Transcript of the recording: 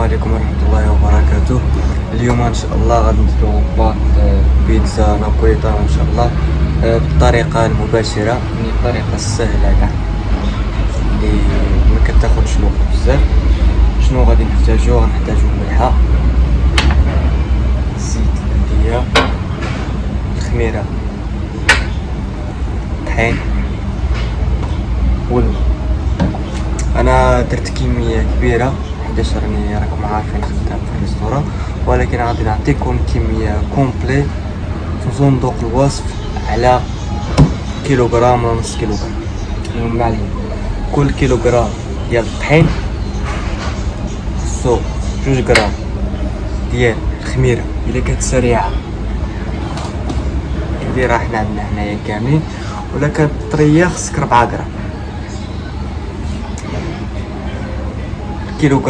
عليكم ورحمة الله وبركاته. اليوم ان شاء الله غادي نديرو باط بيتزا نابوليتان ان شاء الله بالطريقة المباشرة، يعني الطريقة السهلة كاع اللي ما كتاخدش الوقت بزاف. شنو غادي نحتاجو؟ غنحتاجو ملحة، زيت الزيتية، الخميرة، طحين، والماء. انا درت كمية كبيرة حيتاش راني راكم عارفين خدام في الريستوران، ولكن غادي نعطيكم كمية كومبلي في صندوق الوصف على كيلوغرام ولا نص كيلوغرام. المهم علينا كل كيلوغرام ديال الطحين خصو 2 غرام ديال الخميرة الا كانت سريعة نديرها حنا عندنا هنايا كاملين، ولا كانت طرية خصك 4 غرام كيلوغرام.